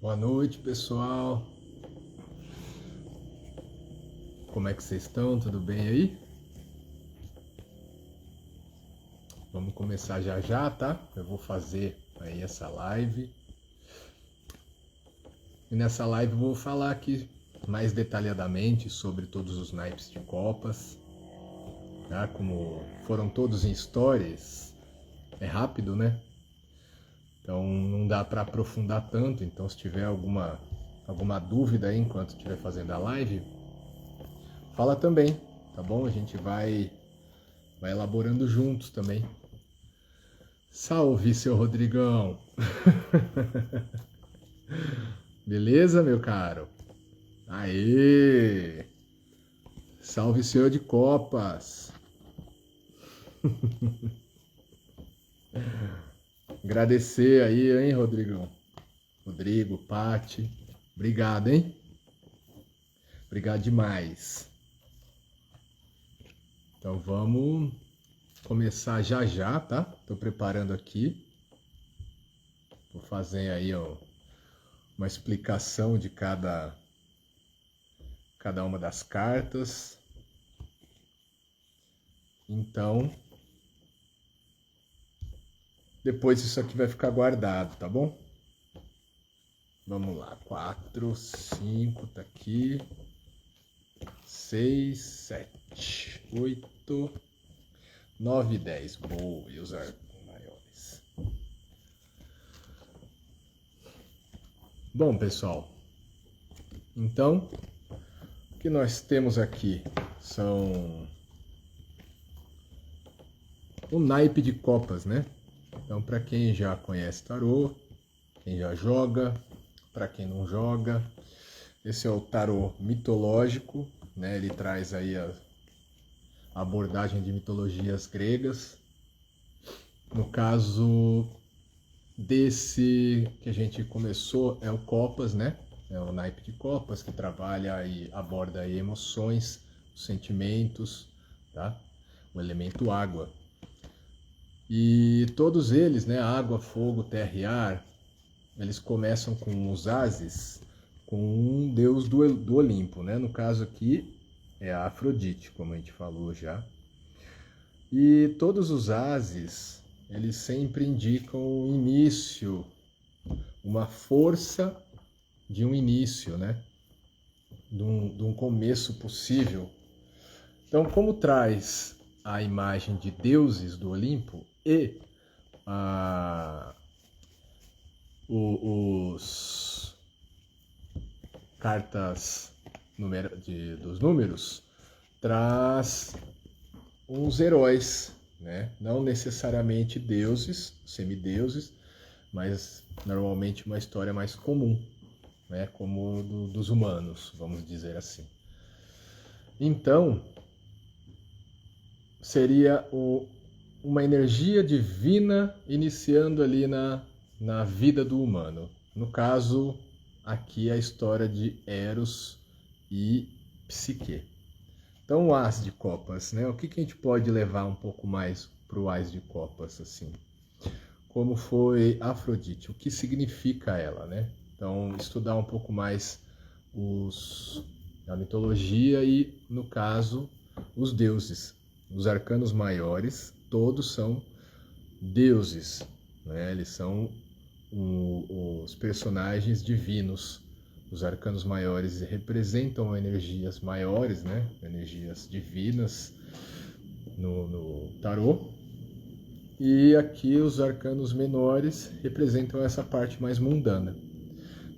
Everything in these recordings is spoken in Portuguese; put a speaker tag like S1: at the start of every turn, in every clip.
S1: Boa noite, pessoal. Como é que vocês estão? Tudo bem aí? Vamos começar já já, tá? Eu vou fazer aí essa live. E nessa live eu vou falar aqui mais detalhadamente sobre todos os naipes de copas, tá? Como foram todos em stories, é rápido, né? Então não dá para aprofundar tanto. Então se tiver alguma dúvida aí enquanto estiver fazendo a live, fala também, tá bom? A gente vai elaborando juntos também. Salve, seu Rodrigão! Beleza, meu caro? Aê! Salve, senhor de copas! Agradecer aí, hein, Rodrigão? Rodrigo, Pati, obrigado, hein? Obrigado demais. Então vamos começar já já, tá? Tô preparando aqui. Vou fazer aí ó, uma explicação de cada uma das cartas. Então, depois isso aqui vai ficar guardado, tá bom? Vamos lá, 4, 5, tá aqui. 6, 7, 8, 9, 10. Boa, e os maiores. Bom, pessoal, então, o que nós temos aqui são o naipe de copas, né? Então, para quem já conhece tarô, quem já joga, para quem não joga, esse é o tarô mitológico, né? Ele traz aí a abordagem de mitologias gregas. No caso desse que a gente começou é o Copas, né? É o naipe de Copas que trabalha e aborda aí emoções, sentimentos, tá? O elemento água. E todos eles, né? Água, fogo, terra e ar, eles começam com os ases, com um deus do Olimpo, né? No caso aqui é a Afrodite, como a gente falou já. E todos os ases, eles sempre indicam o início, uma força de um início, né? De um começo possível. Então, como traz a imagem de deuses do Olimpo e os cartas dos números, traz uns heróis, né? Não necessariamente deuses, semideuses, mas normalmente uma história mais comum, né? Como dos humanos, vamos dizer assim. Então, seria uma energia divina iniciando ali na vida do humano. No caso, aqui a história de Eros e Psique. Então, o As de Copas, né? O que a gente pode levar um pouco mais para o As de Copas, assim? Como foi Afrodite? O que significa ela, né? Então, estudar um pouco mais a mitologia e, no caso, os deuses. Os arcanos maiores, todos são deuses, né? Eles são os personagens divinos. Os arcanos maiores representam energias maiores, né? Energias divinas no tarô. E aqui os arcanos menores representam essa parte mais mundana.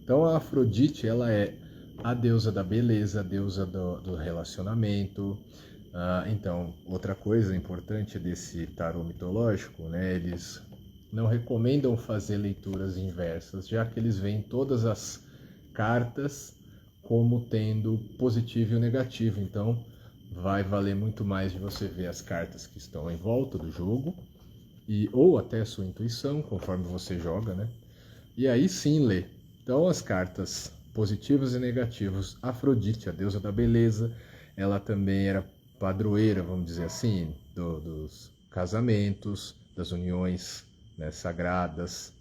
S1: Então a Afrodite, ela é a deusa da beleza, a deusa do relacionamento. Então, outra coisa importante desse tarô mitológico, né? Eles não recomendam fazer leituras inversas, já que eles veem todas as cartas como tendo positivo e negativo. Então, vai valer muito mais de você ver as cartas que estão em volta do jogo, ou até a sua intuição, conforme você joga, né? E aí sim ler. Então, as cartas positivas e negativas. Afrodite, a deusa da beleza, ela também era padroeira, vamos dizer assim, dos casamentos, das uniões, né, sagradas.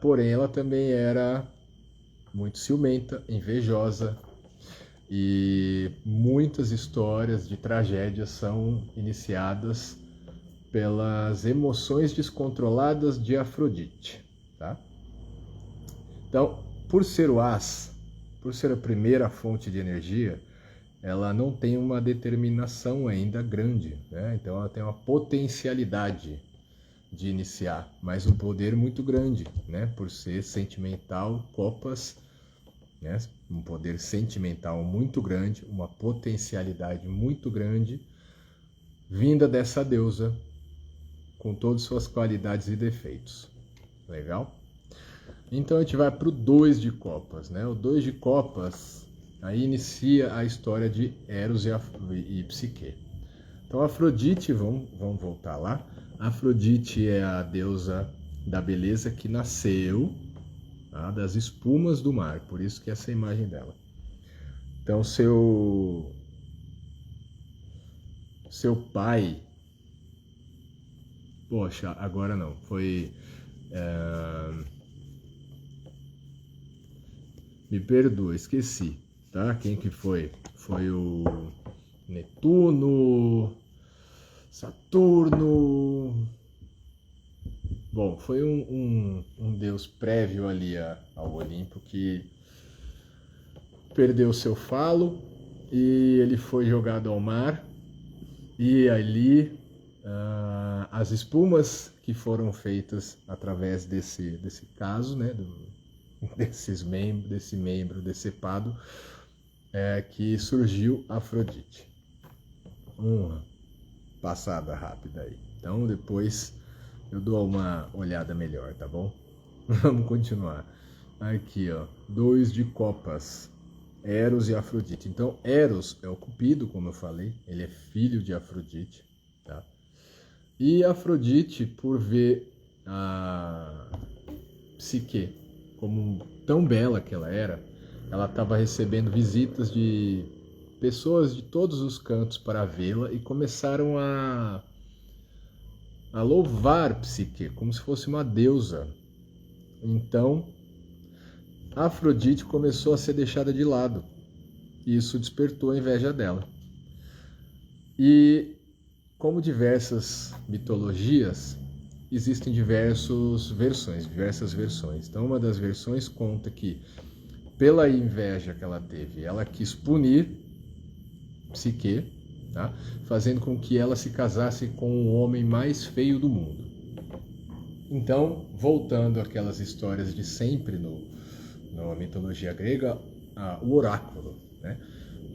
S1: Porém, ela também era muito ciumenta, invejosa, e muitas histórias de tragédias são iniciadas pelas emoções descontroladas de Afrodite, tá? Então, por ser o as, por ser a primeira fonte de energia, ela não tem uma determinação ainda grande, né? Então ela tem uma potencialidade de iniciar, mas um poder muito grande, né? Por ser sentimental, copas, né? Um poder sentimental muito grande, uma potencialidade muito grande, vinda dessa deusa, com todas suas qualidades e defeitos. Legal? Então a gente vai para o 2 de copas, né? O 2 de copas aí inicia a história de Eros e Psique. Então Afrodite, vamos voltar lá. Afrodite é a deusa da beleza que nasceu, tá, das espumas do mar, por isso que essa é a imagem dela. Então seu pai, poxa, agora não, foi... me perdoa, esqueci, tá? Quem que foi? Foi o Netuno, Saturno... Bom, foi um deus prévio ali ao Olimpo que perdeu seu falo e ele foi jogado ao mar, e ali as espumas que foram feitas através desse caso, né, desse membro decepado, que surgiu Afrodite. Uma passada rápida aí. Então depois eu dou uma olhada melhor, tá bom? Vamos continuar. Aqui, ó, 2 de copas, Eros e Afrodite. Então Eros é o Cupido, como eu falei, ele é filho de Afrodite, tá? E Afrodite, por ver a Psique como tão bela que ela era, ela estava recebendo visitas de pessoas de todos os cantos para vê-la e começaram a louvar Psique como se fosse uma deusa. Então Afrodite começou a ser deixada de lado. Isso despertou a inveja dela. E como diversas mitologias, existem diversas versões. Então uma das versões conta que, pela inveja que ela teve, ela quis punir Psique, tá? Fazendo com que ela se casasse com o homem mais feio do mundo. Então, voltando àquelas histórias de sempre na mitologia grega, o oráculo, né?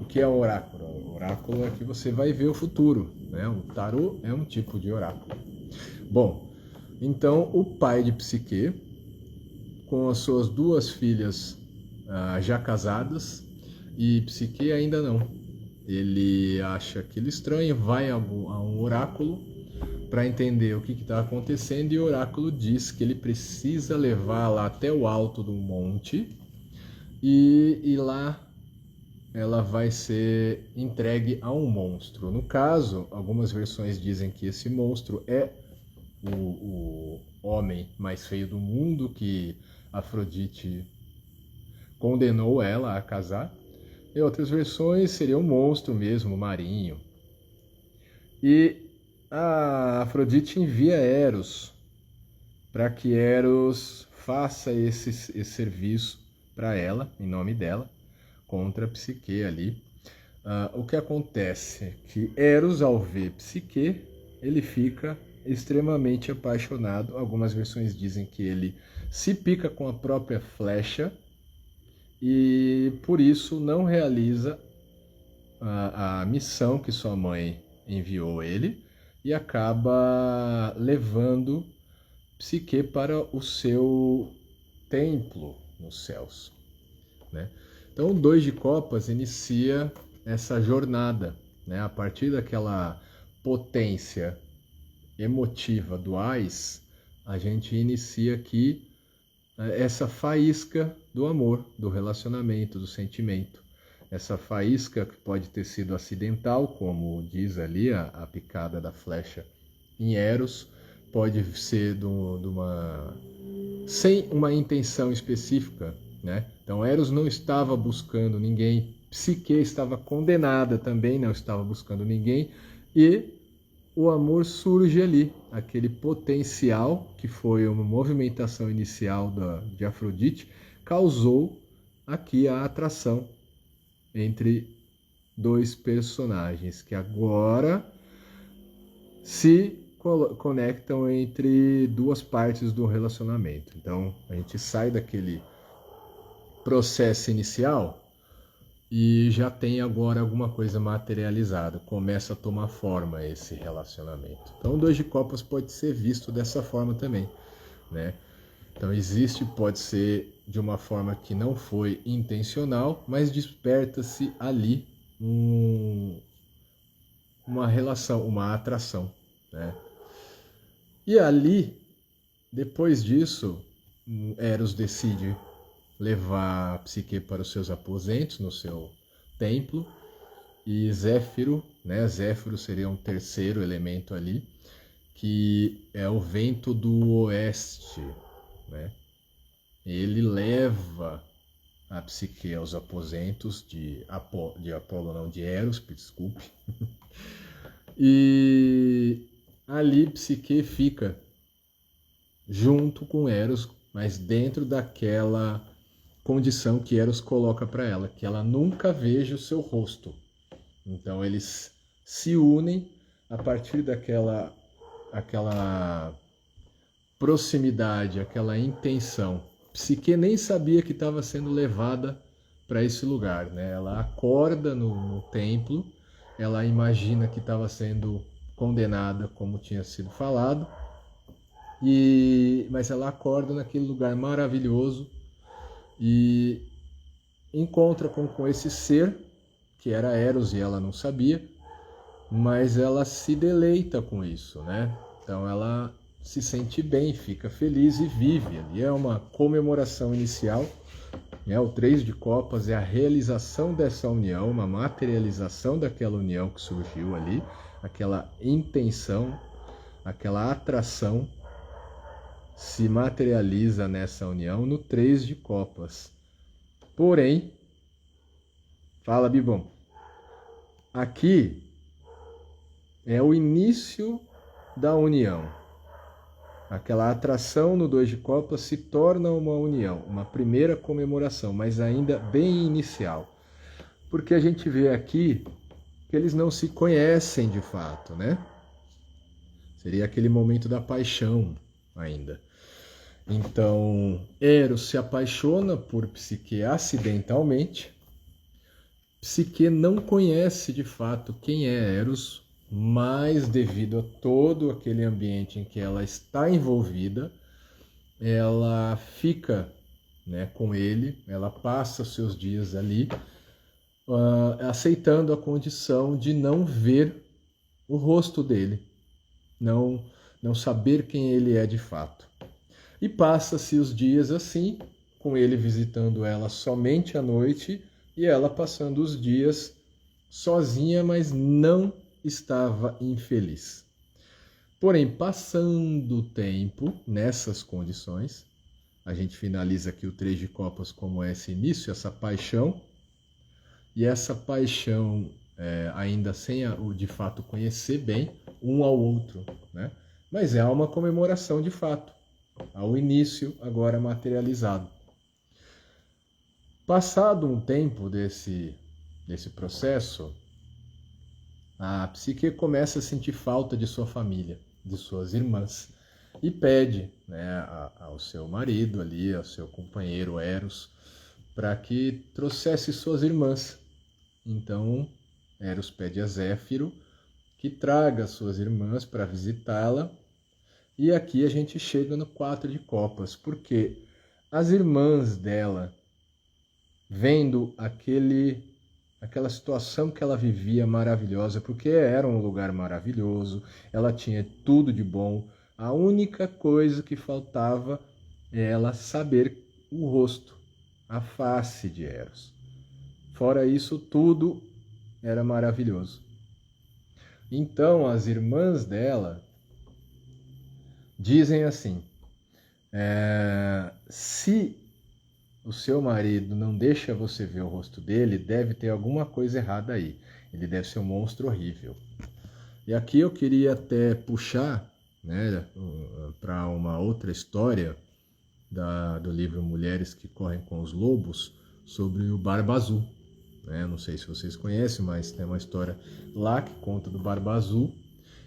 S1: O que é o oráculo? O oráculo é que você vai ver o futuro, né? O tarô é um tipo de oráculo. Bom, então o pai de Psique, com as suas 2 filhas já casadas, e Psique ainda não. Ele acha aquilo estranho, vai a um oráculo para entender o que está acontecendo, e o oráculo diz que ele precisa levar lá até o alto do monte, e lá ela vai ser entregue a um monstro. No caso, algumas versões dizem que esse monstro é o homem mais feio do mundo, que Afrodite condenou ela a casar. E outras versões seria um monstro mesmo, marinho. E a Afrodite envia Eros para que Eros faça esse serviço para ela, em nome dela, contra a Psique ali. O que acontece é que Eros, ao ver Psique, ele fica extremamente apaixonado. Algumas versões dizem que ele se pica com a própria flecha e por isso não realiza a missão que sua mãe enviou ele, e acaba levando Psique para o seu templo nos céus, né? Então o 2 de copas inicia essa jornada, né? A partir daquela potência emotiva do Ás, a gente inicia aqui essa faísca do amor, do relacionamento, do sentimento. Essa faísca que pode ter sido acidental, como diz ali a picada da flecha em Eros, pode ser sem uma intenção específica, né? Então Eros não estava buscando ninguém, Psique estava condenada também, não estava buscando ninguém, e o amor surge ali, aquele potencial que foi uma movimentação inicial de Afrodite, causou aqui a atração entre dois personagens que agora se conectam entre duas partes do relacionamento. Então a gente sai daquele processo inicial e já tem agora alguma coisa materializada, começa a tomar forma esse relacionamento. Então o 2 de copas pode ser visto dessa forma também, né? Então existe, pode ser de uma forma que não foi intencional, mas desperta-se ali uma relação, uma atração, né? E ali, depois disso, Eros decide levar a Psique para os seus aposentos, no seu templo, e Zéfiro, né? Zéfiro seria um terceiro elemento ali, que é o vento do oeste, né? Ele leva a Psique aos aposentos de Apolo, não, de Eros, desculpe. E ali Psique fica junto com Eros, mas dentro daquela condição que Eros coloca para ela, que ela nunca veja o seu rosto. Então eles se unem a partir daquela proximidade, aquela intenção. Psique nem sabia que estava sendo levada para esse lugar, né? Ela acorda no templo, ela imagina que estava sendo condenada, como tinha sido falado, mas ela acorda naquele lugar maravilhoso e encontra com esse ser, que era Eros e ela não sabia, mas ela se deleita com isso, né? Então ela se sente bem, fica feliz e vive ali. É uma comemoração inicial, né? O 3 de copas é a realização dessa união, uma materialização daquela união que surgiu ali, aquela intenção, aquela atração se materializa nessa união no 3 de copas. Porém, fala Bibom, aqui é o início da união. Aquela atração no 2 de copas se torna uma união, uma primeira comemoração, mas ainda bem inicial. Porque a gente vê aqui que eles não se conhecem de fato, né? Seria aquele momento da paixão ainda. Então, Eros se apaixona por Psique acidentalmente. Psique não conhece de fato quem é Eros, mas devido a todo aquele ambiente em que ela está envolvida, ela fica, né, com ele, ela passa seus dias ali, aceitando a condição de não ver o rosto dele, não saber quem ele é de fato. E passa-se os dias assim, com ele visitando ela somente à noite e ela passando os dias sozinha, mas não estava infeliz. Porém, passando o tempo nessas condições, a gente finaliza aqui o 3 de copas como esse início, essa paixão, e essa paixão ainda sem o de fato conhecer bem um ao outro, né? Mas é uma comemoração de fato, ao início agora materializado. Passado um tempo desse processo, a Psique começa a sentir falta de sua família, de suas irmãs, e pede, né, ao seu marido ali, ao seu companheiro Eros, para que trouxesse suas irmãs. Então, Eros pede a Zéfiro que traga suas irmãs para visitá-la. E aqui a gente chega no 4 de copas, porque as irmãs dela, vendo aquela situação que ela vivia maravilhosa, porque era um lugar maravilhoso, ela tinha tudo de bom, a única coisa que faltava é ela saber o rosto, a face de Eros. Fora isso, tudo era maravilhoso. Então, as irmãs dela dizem assim, se o seu marido não deixa você ver o rosto dele, deve ter alguma coisa errada aí. Ele deve ser um monstro horrível. E aqui eu queria até puxar, né, para uma outra história do livro Mulheres que Correm com os Lobos, sobre o Barba Azul. Né? Não sei se vocês conhecem, mas tem uma história lá que conta do Barba Azul,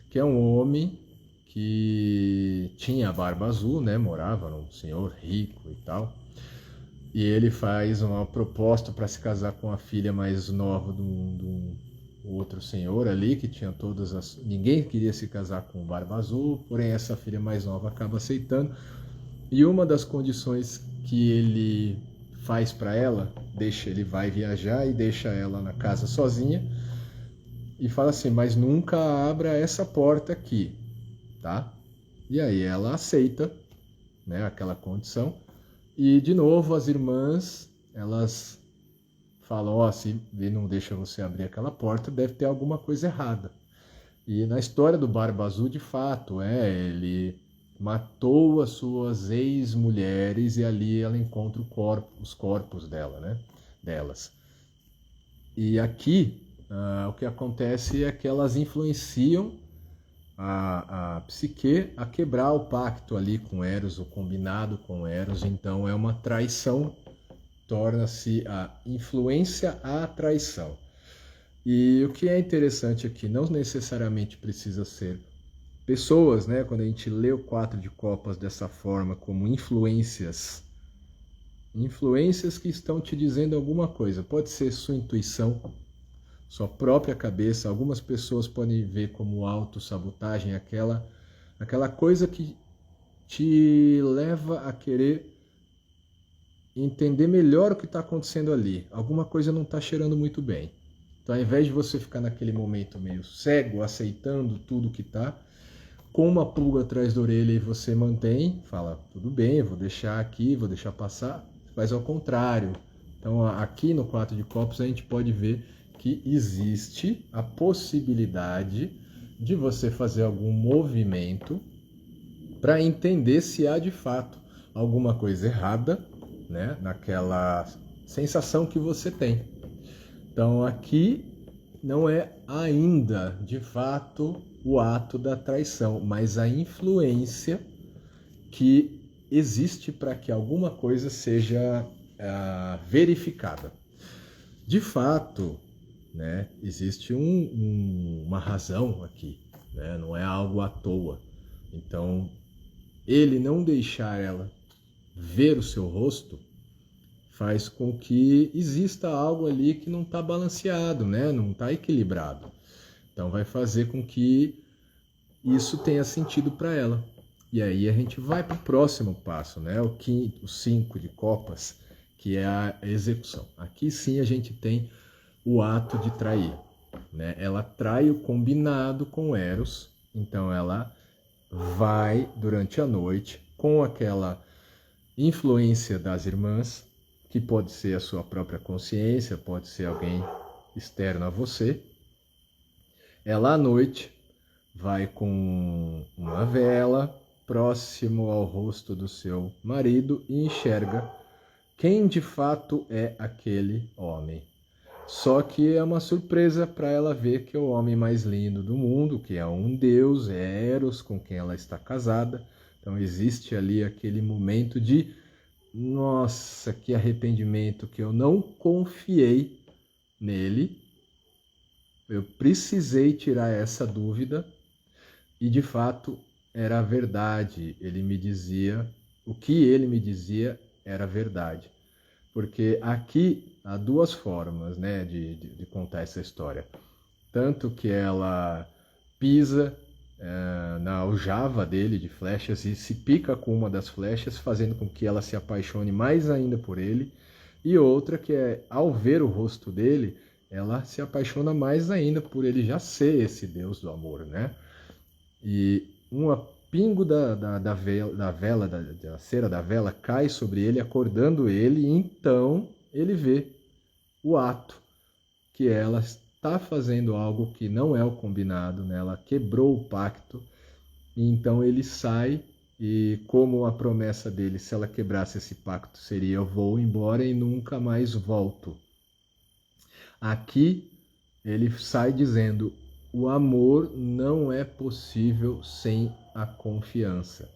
S1: que é um homem que tinha barba azul, né? Morava num senhor rico e tal. E ele faz uma proposta para se casar com a filha mais nova do outro senhor ali, que tinha todas as... Ninguém queria se casar com o Barba Azul, porém essa filha mais nova acaba aceitando. E uma das condições que ele faz para ela, ele vai viajar e deixa ela na casa sozinha, e fala assim, mas nunca abra essa porta aqui, tá? E aí ela aceita, né, aquela condição. E, de novo, as irmãs, elas falam, ó, se ele não deixa você abrir aquela porta, deve ter alguma coisa errada. E na história do Barba Azul, de fato, ele matou as suas ex-mulheres e ali ela encontra os corpos delas. E aqui, o que acontece é que elas influenciam a psique a quebrar o pacto ali com Eros, o combinado com Eros, então é uma traição, torna-se a influência à traição. E o que é interessante aqui, não necessariamente precisa ser pessoas, né? Quando a gente lê o 4 de copas dessa forma, como influências que estão te dizendo alguma coisa, pode ser sua intuição, sua própria cabeça. Algumas pessoas podem ver como autossabotagem aquela coisa que te leva a querer entender melhor o que está acontecendo ali. Alguma coisa não está cheirando muito bem. Então, ao invés de você ficar naquele momento meio cego, aceitando tudo que está, com uma pulga atrás da orelha e você mantém, fala, tudo bem, vou deixar aqui, vou deixar passar, faz ao contrário. Então, aqui no 4 de copas a gente pode ver que existe a possibilidade de você fazer algum movimento para entender se há de fato alguma coisa errada, né, naquela sensação que você tem. Então aqui não é ainda de fato o ato da traição, mas a influência que existe para que alguma coisa seja verificada. De fato, né, existe uma razão aqui, né, não é algo à toa. Então, ele não deixar ela ver o seu rosto faz com que exista algo ali que não está balanceado, né, não está equilibrado. Então, vai fazer com que isso tenha sentido para ela. E aí a gente vai para o próximo passo, né, o 5 de copas, que é a execução. Aqui sim a gente tem o ato de trair, né? Ela trai o combinado com Eros, então ela vai durante a noite com aquela influência das irmãs, que pode ser a sua própria consciência, pode ser alguém externo a você. Ela à noite vai com uma vela próximo ao rosto do seu marido e enxerga quem de fato é aquele homem. Só que é uma surpresa para ela ver que é o homem mais lindo do mundo, que é um deus, é Eros, com quem ela está casada. Então existe ali aquele momento de, nossa, que arrependimento, que eu não confiei nele. Eu precisei tirar essa dúvida e de fato era a verdade. Ele me dizia, o que ele me dizia era verdade. Porque aqui há duas formas, né, de contar essa história. Tanto que ela pisa na aljava dele de flechas e se pica com uma das flechas, fazendo com que ela se apaixone mais ainda por ele. E outra que é, ao ver o rosto dele, ela se apaixona mais ainda por ele já ser esse Deus do amor, né? E pingo da vela, da cera da vela, cai sobre ele, acordando ele, e então ele vê o ato, que ela está fazendo algo que não é o combinado, né? Ela quebrou o pacto, e então ele sai E como a promessa dele, se ela quebrasse esse pacto, seria: eu vou embora e nunca mais volto. Aqui ele sai dizendo: o amor não é possível sem a confiança.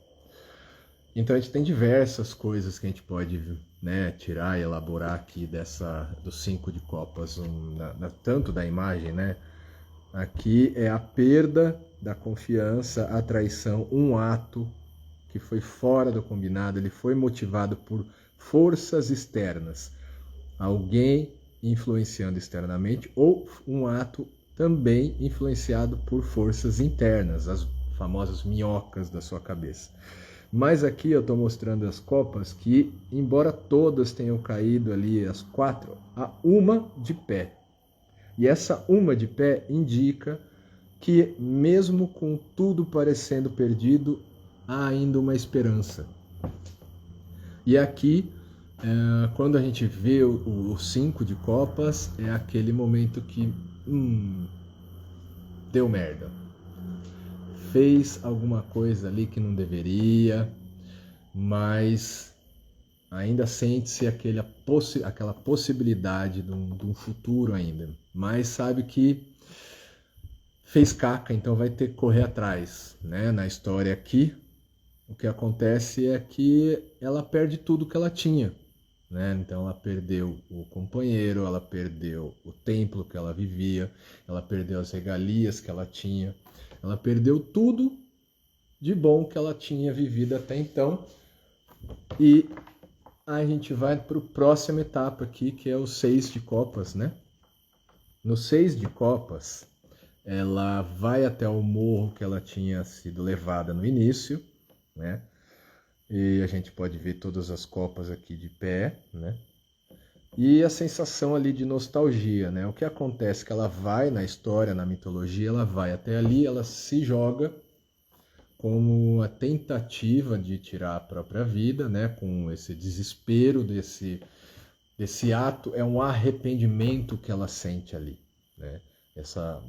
S1: Então a gente tem diversas coisas que a gente pode, né, tirar e elaborar aqui dos 5 de copas, tanto da imagem, né? Aqui é a perda da confiança, a traição, um ato que foi fora do combinado, ele foi motivado por forças externas, alguém influenciando externamente, ou um ato também influenciado por forças internas, as famosas minhocas da sua cabeça. Mas aqui eu estou mostrando as copas que, embora todas tenham caído ali, as 4, há uma de pé. E essa uma de pé indica que, mesmo com tudo parecendo perdido, há ainda uma esperança. E aqui, quando a gente vê o 5 de copas, é aquele momento que deu merda. Fez alguma coisa ali que não deveria, mas ainda sente-se aquela possibilidade de um futuro ainda. Mas sabe que fez caca, então vai ter que correr atrás, né? Na história aqui, o que acontece é que ela perde tudo que ela tinha, né? Então ela perdeu o companheiro, ela perdeu o templo que ela vivia, ela perdeu as regalias que ela tinha, ela perdeu tudo de bom que ela tinha vivido até então. E a gente vai para a próxima etapa aqui, que é o 6 de copas, né? No 6 de copas, ela vai até o morro que ela tinha sido levada no início, né? E a gente pode ver todas as copas aqui de pé, né? E a sensação ali de nostalgia, né? O que acontece é que ela vai na história, na mitologia, ela vai até ali, ela se joga como uma tentativa de tirar a própria vida, né? Com esse desespero desse ato, é um arrependimento que ela sente ali, né? Essa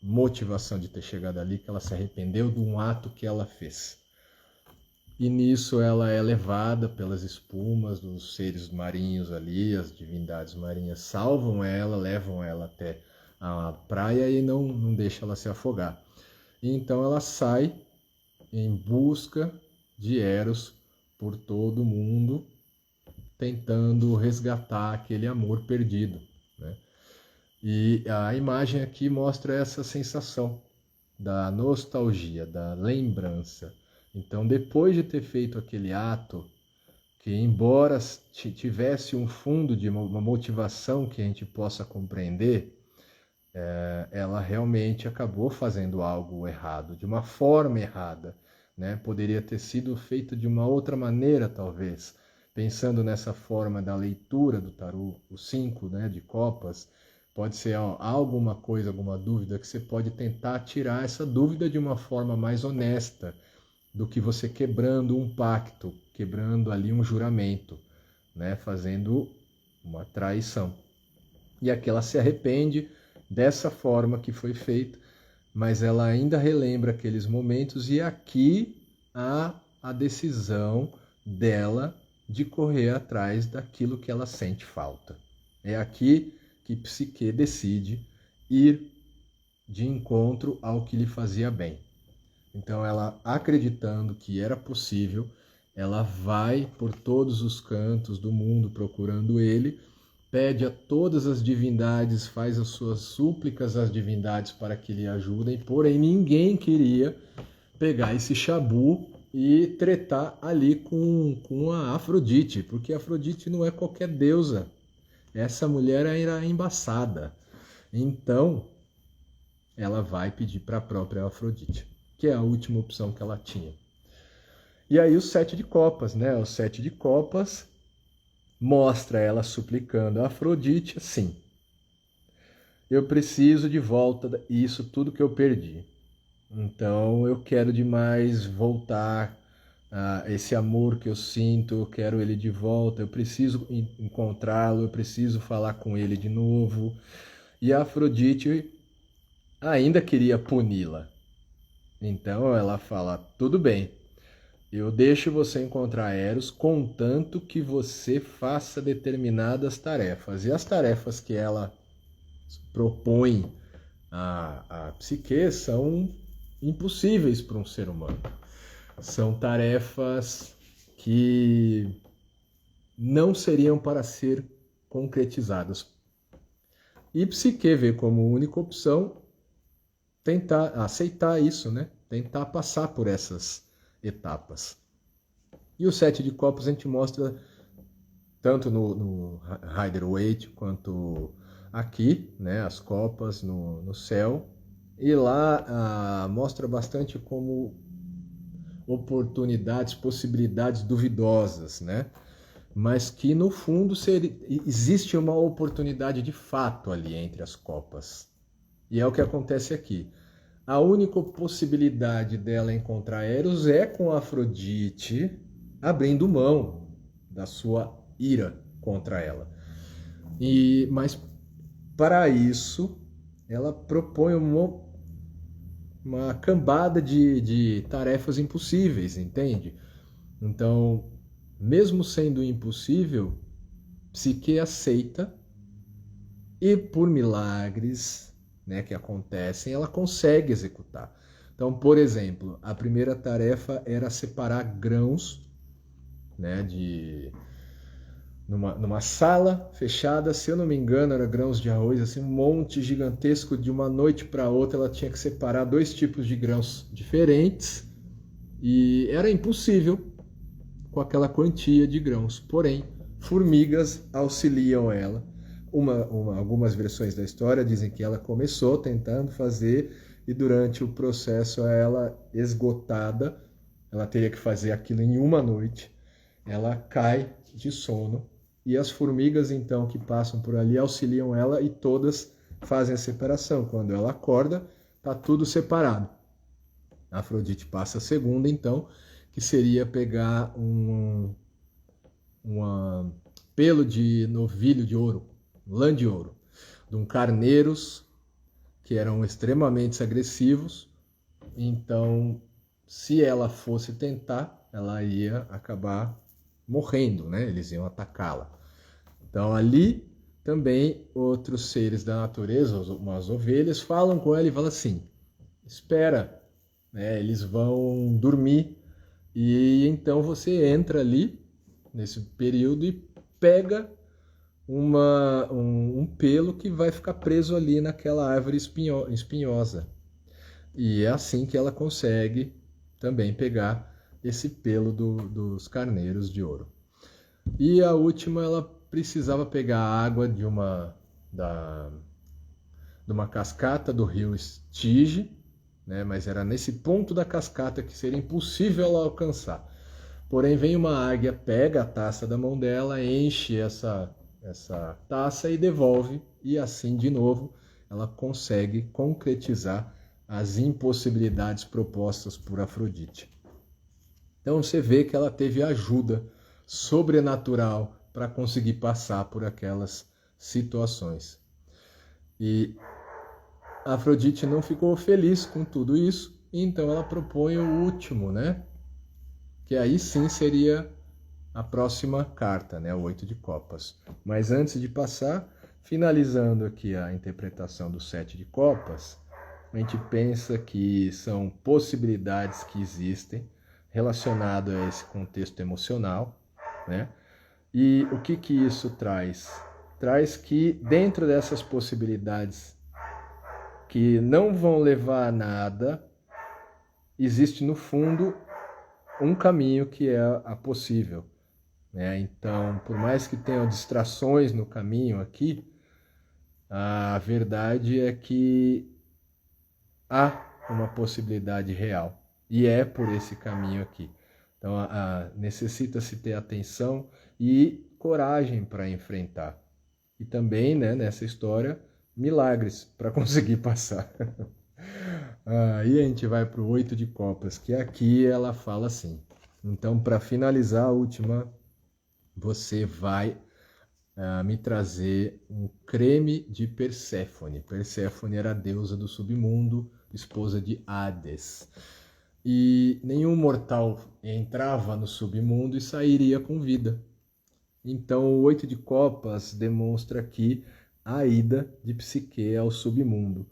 S1: motivação de ter chegado ali, que ela se arrependeu de um ato que ela fez. E nisso ela é levada pelas espumas dos seres marinhos ali, as divindades marinhas salvam ela, levam ela até a praia e não deixam ela se afogar. E então ela sai em busca de Eros por todo o mundo, tentando resgatar aquele amor perdido, né? E a imagem aqui mostra essa sensação da nostalgia, da lembrança. Então, depois de ter feito aquele ato, que embora tivesse um fundo de uma motivação que a gente possa compreender, ela realmente acabou fazendo algo errado, de uma forma errada, né? Poderia ter sido feito de uma outra maneira, talvez. Pensando nessa forma da leitura do tarô, o 5, né, de copas, pode ser alguma coisa, alguma dúvida que você pode tentar tirar essa dúvida de uma forma mais honesta do que você quebrando um pacto, quebrando ali um juramento, né, fazendo uma traição. E aqui ela se arrepende dessa forma que foi feita, mas ela ainda relembra aqueles momentos e aqui há a decisão dela de correr atrás daquilo que ela sente falta. É aqui que Psique decide ir de encontro ao que lhe fazia bem. Então ela, acreditando que era possível, ela vai por todos os cantos do mundo procurando ele, pede a todas as divindades, faz as suas súplicas às divindades para que lhe ajudem, porém ninguém queria pegar esse chabu e tretar ali com a Afrodite, porque a Afrodite não é qualquer deusa. Essa mulher era embaçada. Então, ela vai pedir para a própria Afrodite, que é a última opção que ela tinha. E aí o 7 de copas, né? O 7 de copas mostra ela suplicando a Afrodite assim: eu preciso de volta isso tudo que eu perdi. Então eu quero demais voltar a esse amor que eu sinto, eu quero ele de volta, eu preciso encontrá-lo, eu preciso falar com ele de novo. E a Afrodite ainda queria puni-la. Então ela fala: tudo bem, eu deixo você encontrar Eros contanto que você faça determinadas tarefas. E as tarefas que ela propõe à psique são impossíveis para um ser humano. São tarefas que não seriam para ser concretizadas. E psique vê como única opção tentar aceitar isso, né? Tentar passar por essas etapas. E o 7 de copas a gente mostra tanto no Rider-Waite quanto aqui, né? As copas no céu. E lá mostra bastante como oportunidades, possibilidades duvidosas, né? Mas que no fundo existe uma oportunidade de fato ali entre as copas. E é o que acontece aqui. A única possibilidade dela encontrar Eros é com Afrodite abrindo mão da sua ira contra ela. Mas para isso ela propõe uma cambada de tarefas impossíveis, entende? Então, mesmo sendo impossível, Psique aceita e por milagres, né, que acontecem, ela consegue executar. Então, por exemplo, a primeira tarefa era separar grãos, né, numa sala fechada, se eu não me engano, era grãos de arroz, assim, um monte gigantesco. De uma noite para outra ela tinha que separar 2 tipos de grãos diferentes e era impossível com aquela quantia de grãos. Porém, formigas auxiliam ela. Algumas versões da história dizem que ela começou tentando fazer e durante o processo ela esgotada, ela teria que fazer aquilo em uma noite, ela cai de sono e as formigas então que passam por ali auxiliam ela e todas fazem a separação. Quando ela acorda, está tudo separado. A Afrodite passa a segunda então, que seria pegar um pelo de novilho de ouro, lã de ouro, de um carneiros que eram extremamente agressivos. Então, se ela fosse tentar, ela ia acabar morrendo, né? Eles iam atacá-la. Então, ali também outros seres da natureza, umas ovelhas, falam com ela e falam assim: espera, né? Eles vão dormir. E então você entra ali nesse período e pega um pelo que vai ficar preso ali naquela árvore espinhosa. E é assim que ela consegue também pegar esse pelo dos carneiros de ouro. E a última, ela precisava pegar a água de uma cascata do rio Estige, né? Mas era nesse ponto da cascata que seria impossível ela alcançar. Porém, vem uma águia, pega a taça da mão dela, enche essa taça e devolve, e assim, de novo, ela consegue concretizar as impossibilidades propostas por Afrodite. Então você vê que ela teve ajuda sobrenatural para conseguir passar por aquelas situações. E Afrodite não ficou feliz com tudo isso, então ela propõe o último, né? Que aí sim seria a próxima carta, né? O 8 de copas. Mas antes de passar, finalizando aqui a interpretação do 7 de copas, a gente pensa que são possibilidades que existem relacionadas a esse contexto emocional, né? E o que isso traz? Traz que dentro dessas possibilidades que não vão levar a nada, existe no fundo um caminho que é a possível, né? Então, por mais que tenham distrações no caminho aqui, a verdade é que há uma possibilidade real e é por esse caminho aqui. Então, necessita-se ter atenção e coragem para enfrentar. E também, né, nessa história, milagres para conseguir passar. Aí a gente vai para o 8 de copas, que aqui ela fala assim: então, para finalizar a última, você vai me trazer um creme de Perséfone. Perséfone era a deusa do submundo, esposa de Hades. e nenhum mortal entrava no submundo e sairia com vida. Então, o 8 de copas demonstra aqui a ida de Psique ao submundo,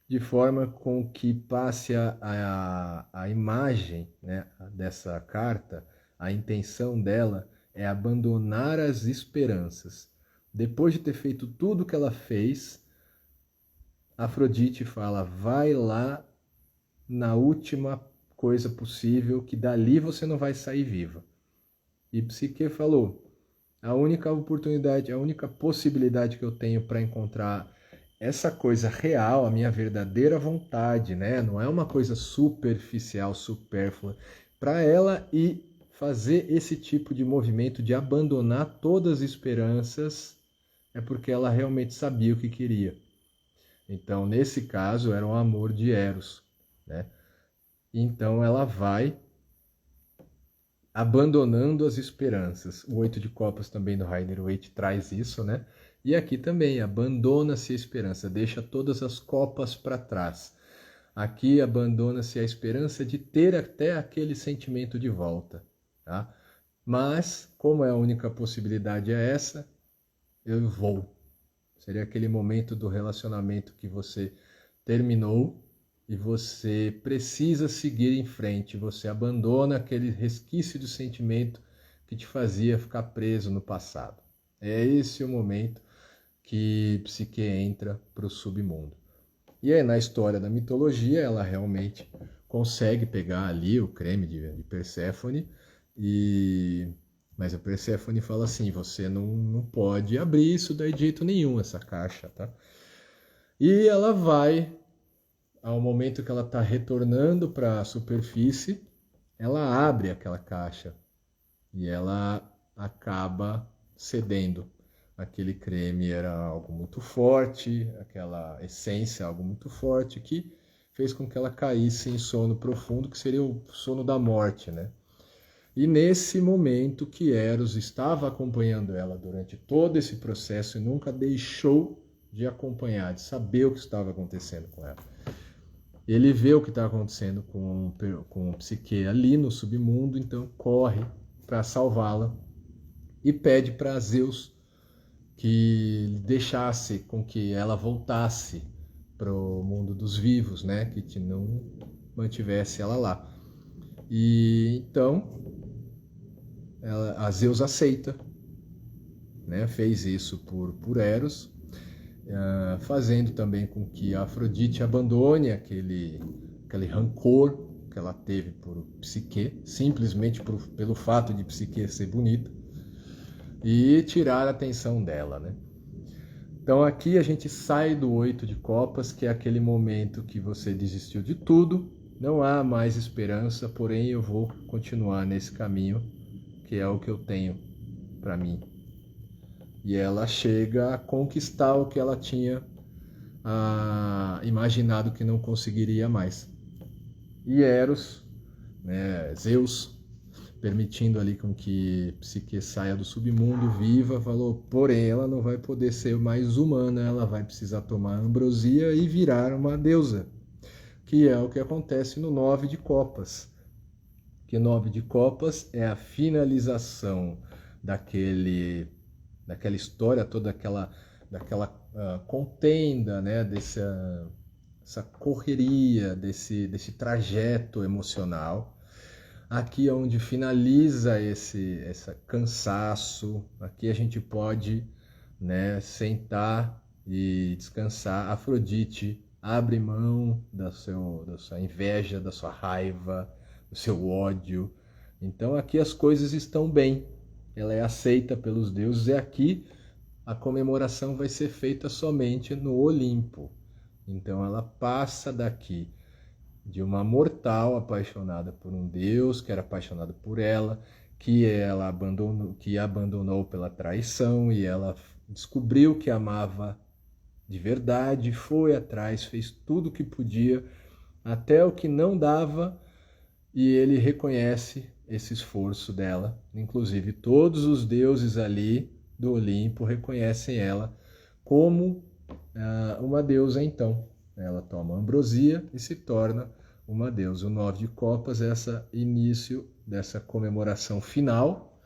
S1: de forma com que passe a imagem, né, dessa carta, a intenção dela é abandonar as esperanças. Depois de ter feito tudo o que ela fez, Afrodite fala, vai lá na última coisa possível, que dali você não vai sair viva. E Psique falou, a única oportunidade, a única possibilidade que eu tenho para encontrar essa coisa real, a minha verdadeira vontade, né? Não é uma coisa superficial, supérflua, para ela ir fazer esse tipo de movimento de abandonar todas as esperanças, é porque ela realmente sabia o que queria. Então, nesse caso, era o amor de Eros, né? Então, ela vai abandonando as esperanças. O 8 de copas também do Rider-Waite traz isso, né? E aqui também, abandona-se a esperança, deixa todas as copas para trás. Aqui abandona-se a esperança de ter até aquele sentimento de volta, tá? Mas, como é a única possibilidade é essa, eu vou. Seria aquele momento do relacionamento que você terminou e você precisa seguir em frente, você abandona aquele resquício de sentimento que te fazia ficar preso no passado. É esse o momento que Psique entra para o submundo. E aí, na história da mitologia, ela realmente consegue pegar ali o creme de Perséfone, mas a Perséfone fala assim, você não pode abrir isso daí de jeito nenhum, essa caixa, tá? E ela vai, ao momento que ela está retornando para a superfície, ela abre aquela caixa e ela acaba cedendo. Aquele creme era algo muito forte, aquela essência algo muito forte, que fez com que ela caísse em sono profundo, que seria o sono da morte, né? E nesse momento que Eros estava acompanhando ela durante todo esse processo e nunca deixou de acompanhar, de saber o que estava acontecendo com ela. Ele vê o que está acontecendo com Psique ali no submundo, então corre para salvá-la e pede para Zeus que deixasse com que ela voltasse para o mundo dos vivos, né? Que não mantivesse ela lá. E então a Zeus aceita, né? Fez isso por Eros, fazendo também com que a Afrodite abandone aquele rancor que ela teve por Psique, simplesmente pelo fato de Psique ser bonita, e tirar a atenção dela, né? Então aqui a gente sai do 8 de copas, que é aquele momento que você desistiu de tudo, não há mais esperança, porém eu vou continuar nesse caminho, que é o que eu tenho para mim. E ela chega a conquistar o que ela tinha imaginado que não conseguiria mais. E Eros, né, Zeus, permitindo ali com que Psique saia do submundo viva, falou, porém ela não vai poder ser mais humana, ela vai precisar tomar ambrosia e virar uma deusa, que é o que acontece no 9 de copas. Que 9 de copas é a finalização daquela história toda, daquela contenda, né, dessa correria, desse trajeto emocional. Aqui é onde finaliza esse cansaço, aqui a gente pode, né, sentar e descansar. Afrodite abre mão da sua inveja, da sua raiva, do seu ódio. Então aqui as coisas estão bem, ela é aceita pelos deuses, e aqui a comemoração vai ser feita somente no Olimpo. Então ela passa daqui de uma mortal apaixonada por um deus, que era apaixonado por ela, que abandonou pela traição, e ela descobriu que amava de verdade, foi atrás, fez tudo o que podia, até o que não dava, e ele reconhece esse esforço dela. Inclusive todos os deuses ali do Olimpo reconhecem ela como uma deusa. Então ela toma ambrosia e se torna uma deusa. O 9 de copas é esse início dessa comemoração final.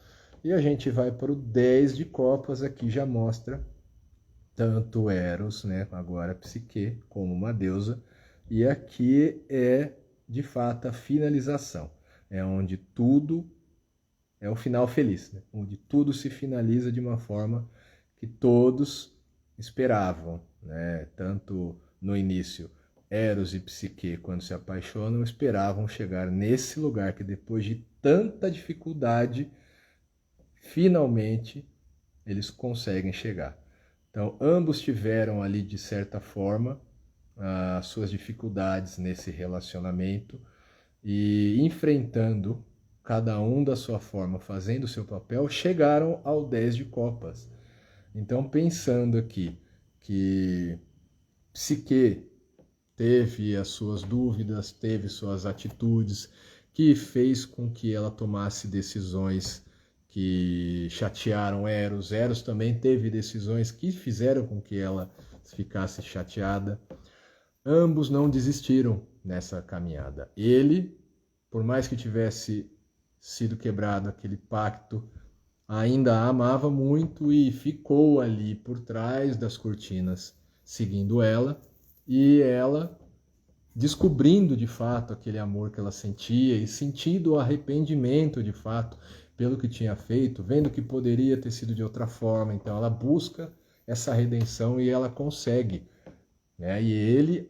S1: E a gente vai para o 10 de copas, aqui já mostra tanto Eros, né, agora Psique, como uma deusa. E aqui é, de fato, a finalização. É onde tudo é o final feliz, né? Onde tudo se finaliza de uma forma que todos esperavam, né? Tanto no início, Eros e Psique, quando se apaixonam, esperavam chegar nesse lugar que depois de tanta dificuldade, finalmente eles conseguem chegar. Então, ambos tiveram ali, de certa forma, as suas dificuldades nesse relacionamento e enfrentando cada um da sua forma, fazendo o seu papel, chegaram ao 10 de copas. Então, pensando aqui que Psique teve as suas dúvidas, teve suas atitudes, que fez com que ela tomasse decisões que chatearam Eros. Eros também teve decisões que fizeram com que ela ficasse chateada. Ambos não desistiram nessa caminhada. Ele, por mais que tivesse sido quebrado aquele pacto, ainda a amava muito e ficou ali por trás das cortinas, seguindo ela, e ela descobrindo de fato aquele amor que ela sentia e sentindo o arrependimento de fato pelo que tinha feito, vendo que poderia ter sido de outra forma. Então ela busca essa redenção e ela consegue, né? E ele,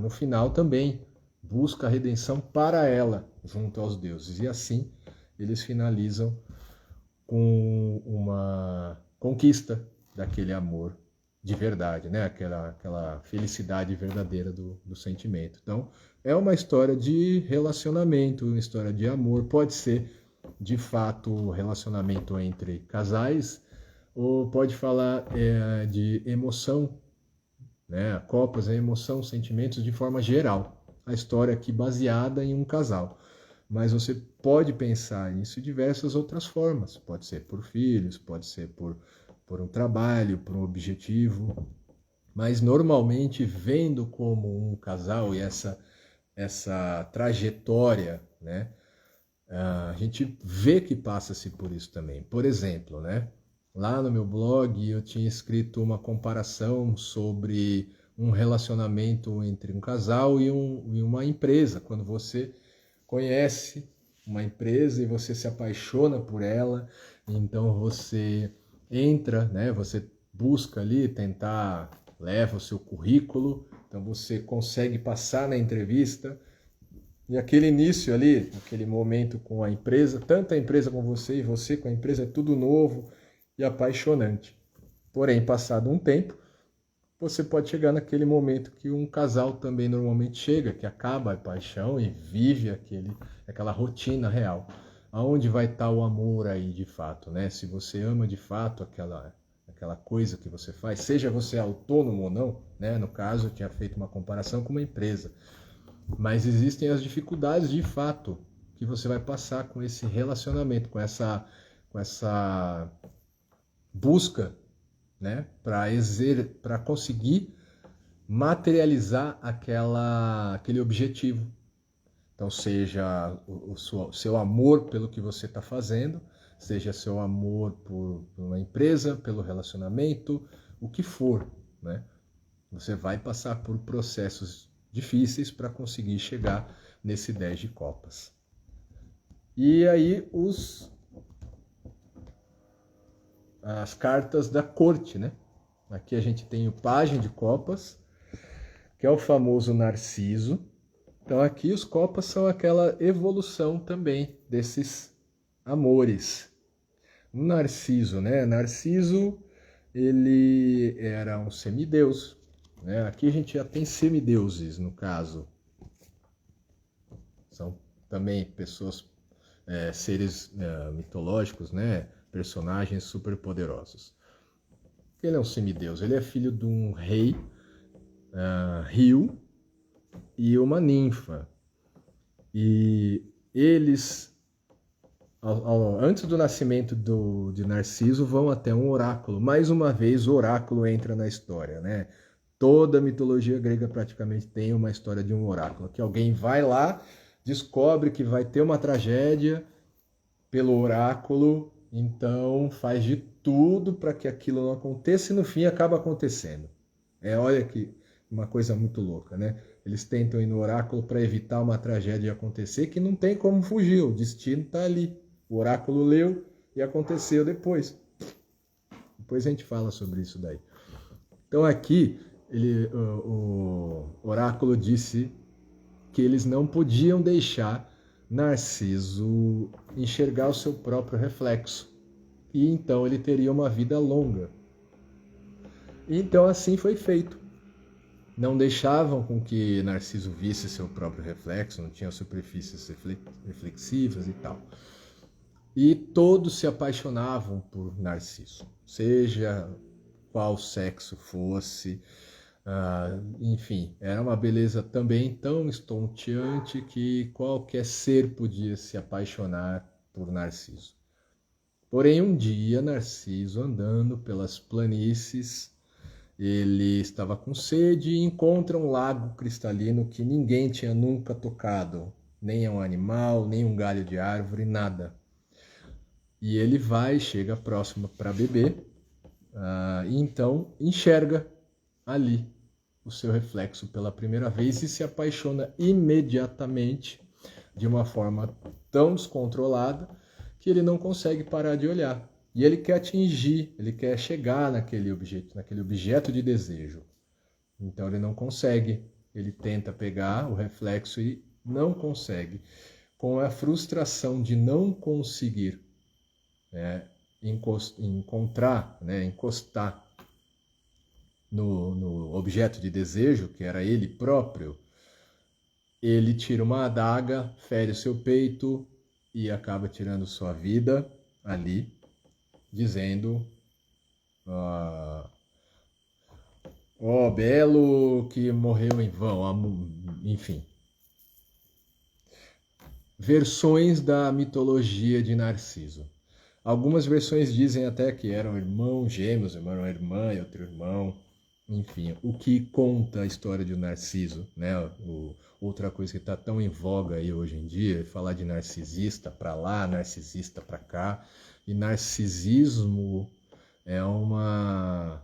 S1: no final, também busca a redenção para ela, junto aos deuses. E assim eles finalizam com uma conquista daquele amor de verdade, né? Aquela felicidade verdadeira do sentimento. Então, é uma história de relacionamento, uma história de amor. Pode ser, de fato, relacionamento entre casais, ou pode falar de emoção, né? Copas é emoção, sentimentos de forma geral. A história aqui baseada em um casal. Mas você pode pensar nisso de diversas outras formas. Pode ser por filhos, pode ser por um trabalho, por um objetivo. Mas normalmente, vendo como um casal e essa trajetória, né? A gente vê que passa-se por isso também. Por exemplo, né? Lá no meu blog eu tinha escrito uma comparação sobre um relacionamento entre um casal e uma empresa. Quando você conhece uma empresa e você se apaixona por ela, então você entra, né? Você busca ali tentar, leva o seu currículo, então você consegue passar na entrevista. E aquele início ali, aquele momento com a empresa, tanto a empresa com você e você com a empresa, é tudo novo e apaixonante. Porém, passado um tempo, você pode chegar naquele momento que um casal também normalmente chega, que acaba a paixão e vive aquela rotina real. Aonde vai estar o amor aí de fato, né? Se você ama de fato aquela coisa que você faz, seja você autônomo ou não, né? No caso, eu tinha feito uma comparação com uma empresa. Mas existem as dificuldades de fato que você vai passar com esse relacionamento, com essa busca, né, para conseguir materializar aquele objetivo. Então, seja o seu amor pelo que você está fazendo, seja seu amor por uma empresa, pelo relacionamento, o que for, né? Você vai passar por processos difíceis para conseguir chegar nesse 10 de copas. E aí as cartas da corte, né? Aqui a gente tem o pajem de copas, que é o famoso Narciso. Então aqui os copas são aquela evolução também desses amores. O Narciso, né? Narciso, ele era um semideus, né? Aqui a gente já tem semideuses, no caso. São também pessoas, seres mitológicos, né? Personagens superpoderosos. Ele é um semideus, ele é filho de um rei, rio, e uma ninfa. E eles, antes do nascimento de Narciso, vão até um oráculo. Mais uma vez o oráculo entra na história, né? Toda a mitologia grega praticamente tem uma história de um oráculo, que alguém vai lá, descobre que vai ter uma tragédia pelo oráculo, então faz de tudo para que aquilo não aconteça e no fim acaba acontecendo. Olha que uma coisa muito louca, né? Eles tentam ir no oráculo para evitar uma tragédia acontecer que não tem como fugir, o destino está ali. O oráculo leu e aconteceu depois. Depois a gente fala sobre isso daí. Então aqui o oráculo disse que eles não podiam deixar Narciso enxergar o seu próprio reflexo. E então ele teria uma vida longa. E então assim foi feito. Não deixavam com que Narciso visse seu próprio reflexo, não tinham superfícies reflexivas e tal. E todos se apaixonavam por Narciso, seja qual sexo fosse, enfim, era uma beleza também tão estonteante que qualquer ser podia se apaixonar por Narciso. Porém, um dia, Narciso, andando pelas planícies, ele estava com sede e encontra um lago cristalino que ninguém tinha nunca tocado, nem um animal, nem um galho de árvore, nada. E ele vai, chega próximo para beber, e então enxerga ali o seu reflexo pela primeira vez e se apaixona imediatamente, de uma forma tão descontrolada que ele não consegue parar de olhar. E ele quer atingir, ele quer chegar naquele objeto de desejo. Então ele não consegue, ele tenta pegar o reflexo e não consegue. Com a frustração de não conseguir encostar no objeto de desejo, que era ele próprio, ele tira uma adaga, fere o seu peito e acaba tirando sua vida ali, dizendo: ó belo que morreu em vão, enfim. Versões da mitologia de Narciso. Algumas versões dizem até que eram irmãos gêmeos, uma irmã e outro irmão. Enfim, o que conta a história de Narciso, né? Outra coisa que está tão em voga aí hoje em dia é falar de narcisista para lá, narcisista para cá. E narcisismo é uma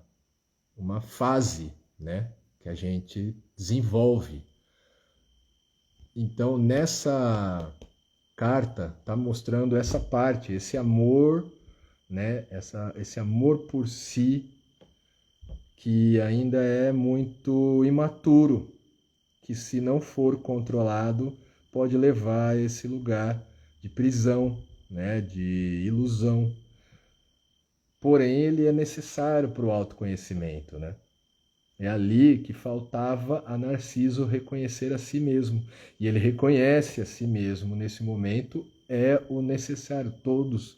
S1: fase, né, que a gente desenvolve. Então, nessa carta está mostrando essa parte, esse amor, né, esse amor por si que ainda é muito imaturo, que se não for controlado pode levar a esse lugar de prisão, né, de ilusão. Porém, ele é necessário para o autoconhecimento, né? É ali que faltava a Narciso reconhecer a si mesmo. E ele reconhece a si mesmo nesse momento, é o necessário. Todos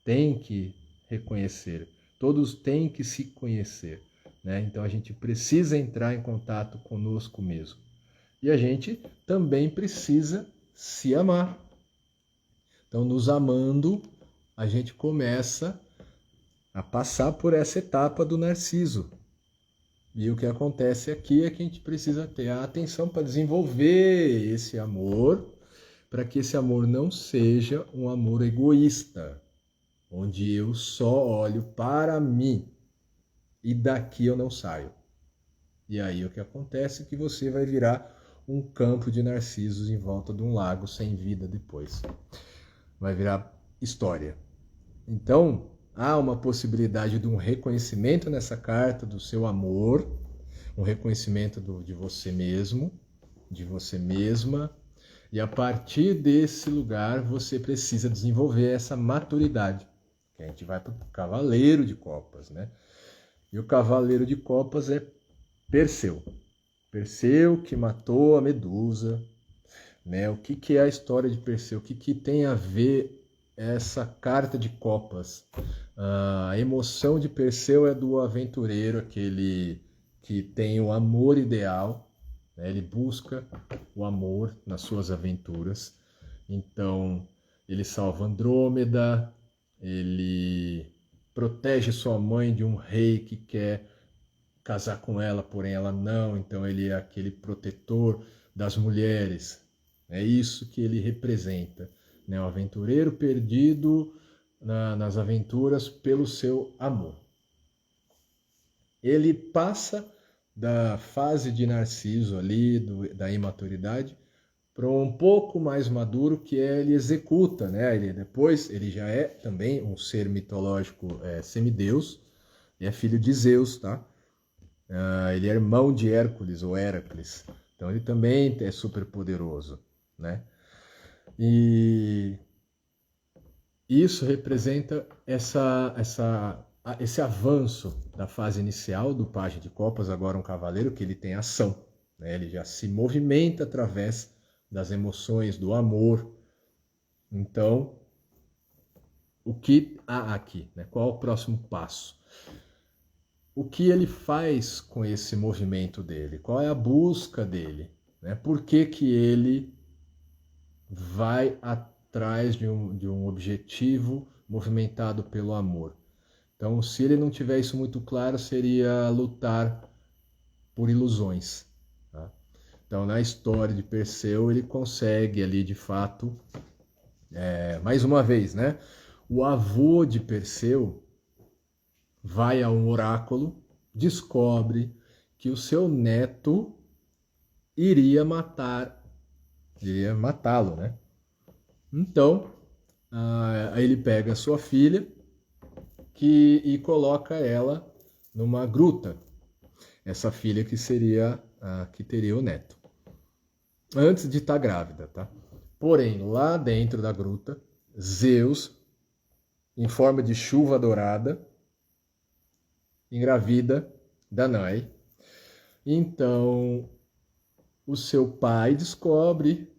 S1: têm que reconhecer, todos têm que se conhecer, né? Então a gente precisa entrar em contato conosco mesmo. E a gente também precisa se amar. Então, nos amando, a gente começa a passar por essa etapa do Narciso. E o que acontece aqui é que a gente precisa ter a atenção para desenvolver esse amor, para que esse amor não seja um amor egoísta, onde eu só olho para mim e daqui eu não saio. E aí o que acontece é que você vai virar um campo de narcisos em volta de um lago sem vida depois. Vai virar história. Então, há uma possibilidade de um reconhecimento nessa carta do seu amor, um reconhecimento de você mesmo, de você mesma, e a partir desse lugar você precisa desenvolver essa maturidade. Que a gente vai para o Cavaleiro de Copas, né? E o Cavaleiro de Copas é Perseu. Perseu que matou a Medusa, né? O que é a história de Perseu? O que tem a ver essa carta de copas? A emoção de Perseu é do aventureiro, aquele que tem o amor ideal, né? Ele busca o amor nas suas aventuras. Então, ele salva Andrômeda, ele protege sua mãe de um rei que quer casar com ela, porém ela não, então ele é aquele protetor das mulheres. É isso que ele representa, né? O aventureiro perdido nas aventuras pelo seu amor. Ele passa da fase de Narciso ali, da imaturidade, para um pouco mais maduro, que é ele executa, né? Depois ele já é também um ser mitológico, semideus, e é filho de Zeus, tá? Ele é irmão de Hércules ou Heracles, então ele também é super poderoso, né? E isso representa esse avanço da fase inicial do Pajem de Copas, agora um cavaleiro, que ele tem ação, né? Ele já se movimenta através das emoções, do amor. Então, o que há aqui, né? Qual o próximo passo? O que ele faz com esse movimento dele? Qual é a busca dele? Né? Por que que ele vai atrás de um objetivo movimentado pelo amor? Então, se ele não tiver isso muito claro, seria lutar por ilusões. Tá? Então, na história de Perseu, ele consegue ali, de fato, mais uma vez, né? O avô de Perseu vai a um oráculo, descobre que o seu neto iria matá-lo, né? Então, aí ele pega a sua filha e coloca ela numa gruta. Essa filha que seria a que teria o neto. Antes de estar grávida, tá? Porém, lá dentro da gruta, Zeus, em forma de chuva dourada, engravida Danae. Então, o seu pai descobre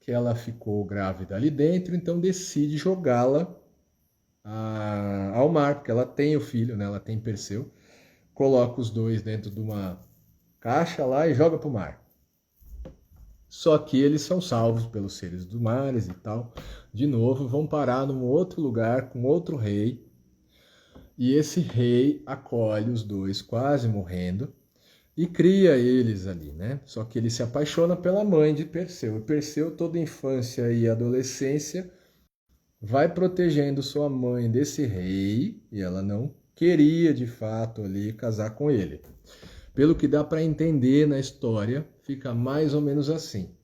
S1: que ela ficou grávida ali dentro, então decide jogá-la ao mar, porque ela tem o filho, né? Ela tem Perseu. Coloca os dois dentro de uma caixa lá e joga para o mar. Só que eles são salvos pelos seres do mares e tal. De novo, vão parar num outro lugar com outro rei. E esse rei acolhe os dois, quase morrendo, e cria eles ali, né? Só que ele se apaixona pela mãe de Perseu. E Perseu, toda infância e adolescência, vai protegendo sua mãe desse rei, e ela não queria de fato ali casar com ele. Pelo que dá para entender na história, fica mais ou menos assim.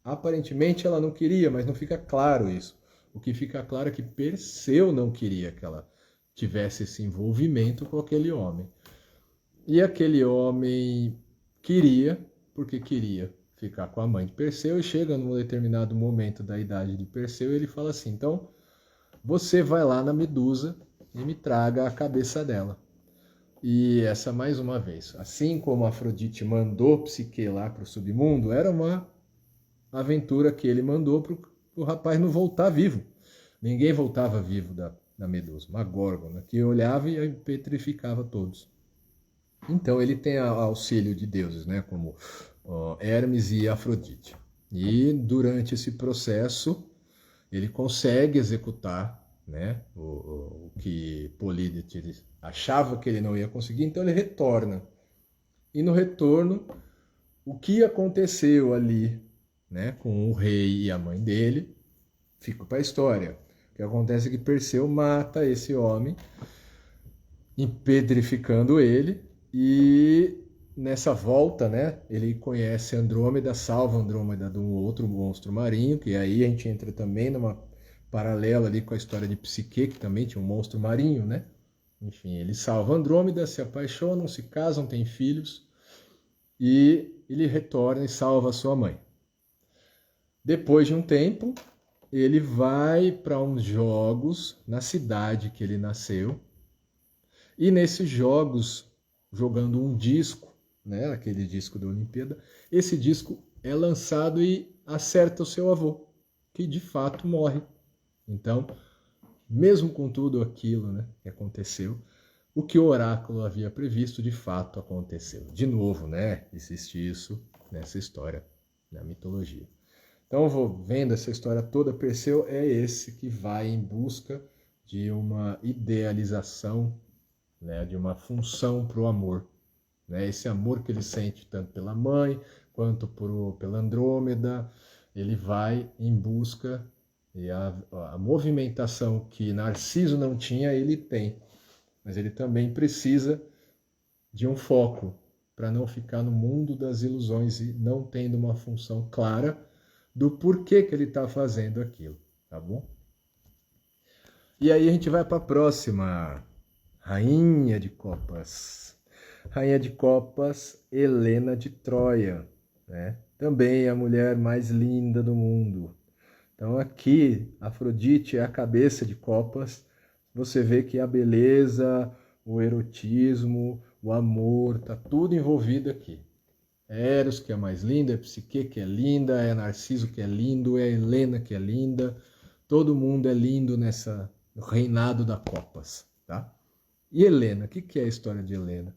S1: Aparentemente ela não queria, mas não fica claro isso. O que fica claro é que Perseu não queria que ela tivesse esse envolvimento com aquele homem. E aquele homem queria, porque queria ficar com a mãe de Perseu, e chega num determinado momento da idade de Perseu e ele fala assim: então você vai lá na Medusa e me traga a cabeça dela. E essa, mais uma vez, assim como Afrodite mandou Psique lá para o submundo, era uma aventura que ele mandou para o rapaz não voltar vivo. Ninguém voltava vivo da Medusa, uma górgona, que olhava e petrificava todos. Então ele tem auxílio de deuses, né, como Hermes e Afrodite. E durante esse processo ele consegue executar, né, o que Polídetes achava que ele não ia conseguir, então ele retorna. E no retorno, o que aconteceu ali, né, com o rei e a mãe dele, fica para a história. O que acontece é que Perseu mata esse homem, empedrificando ele, e nessa volta, né, ele conhece Andrômeda, salva Andrômeda de um outro monstro marinho, que aí a gente entra também numa paralela ali com a história de Psique, que também tinha um monstro marinho, né? Enfim, ele salva Andrômeda, se apaixonam, se casam, têm filhos, e ele retorna e salva sua mãe. Depois de um tempo, ele vai para uns jogos na cidade que ele nasceu, e nesses jogos, jogando um disco, né, aquele disco da Olimpíada, esse disco é lançado e acerta o seu avô, que de fato morre. Então, mesmo com tudo aquilo, né, que aconteceu, o que o oráculo havia previsto de fato aconteceu. De novo, né, existe isso nessa história, na mitologia. Então, eu vou vendo essa história toda, Perseu é esse que vai em busca de uma idealização, né, de uma função para o amor, né? Esse amor que ele sente tanto pela mãe quanto pela Andrômeda, ele vai em busca, e a movimentação que Narciso não tinha, ele tem, mas ele também precisa de um foco para não ficar no mundo das ilusões e não tendo uma função clara do porquê que ele está fazendo aquilo, tá bom? E aí a gente vai para a próxima, Rainha de Copas. Rainha de Copas, Helena de Troia, né? Também a mulher mais linda do mundo. Então aqui, Afrodite é a cabeça de Copas. Você vê que a beleza, o erotismo, o amor, tá tudo envolvido aqui. É Eros que é mais linda, é Psique que é linda, é Narciso que é lindo, é Helena que é linda. Todo mundo é lindo no reinado da Copas, tá? E Helena, o que é a história de Helena?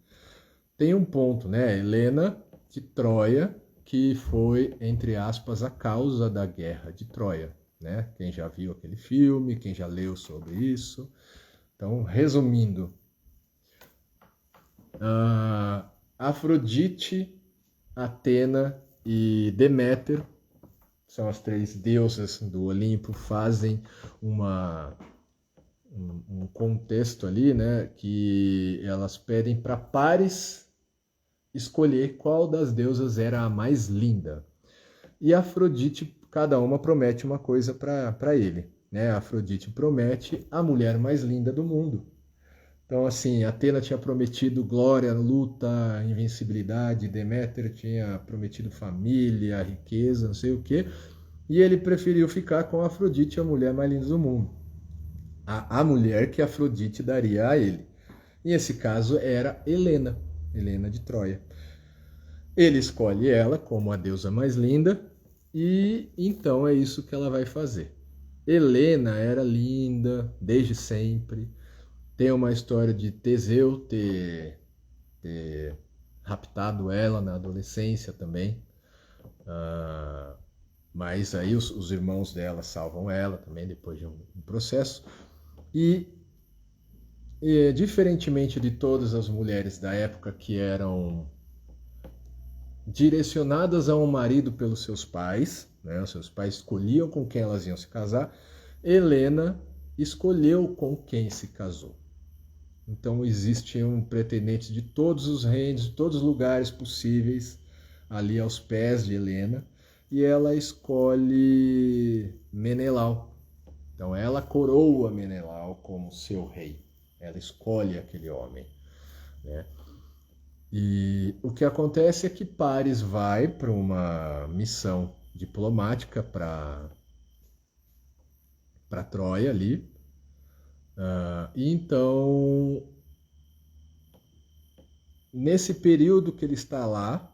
S1: Tem um ponto, né? Helena de Troia, que foi, entre aspas, a causa da guerra de Troia, né? Quem já viu aquele filme, quem já leu sobre isso. Então, resumindo, Afrodite, Atena e Deméter são as três deusas do Olimpo, fazem um contexto ali, né? Que elas pedem para Paris escolher qual das deusas era a mais linda. E Afrodite, cada uma promete uma coisa para ele, né? Afrodite promete a mulher mais linda do mundo. Então, assim, Atena tinha prometido glória, luta, invencibilidade, Deméter tinha prometido família, riqueza, não sei o quê, e ele preferiu ficar com Afrodite, a mulher mais linda do mundo. A mulher que Afrodite daria a ele. E esse caso era Helena, Helena de Troia. Ele escolhe ela como a deusa mais linda e então é isso que ela vai fazer. Helena era linda desde sempre. Tem uma história de Teseu ter raptado ela na adolescência também. Mas aí os irmãos dela salvam ela também depois de um processo. E diferentemente de todas as mulheres da época que eram direcionadas a um marido pelos seus pais, né? Os seus pais escolhiam com quem elas iam se casar, Helena escolheu com quem se casou. Então existiam pretendentes de todos os reinos, de todos os lugares possíveis, ali aos pés de Helena, e ela escolhe Menelau. Então ela coroa Menelau como seu rei. Ela escolhe aquele homem, né? E o que acontece é que Paris vai para uma missão diplomática para Troia ali. E então, nesse período que ele está lá,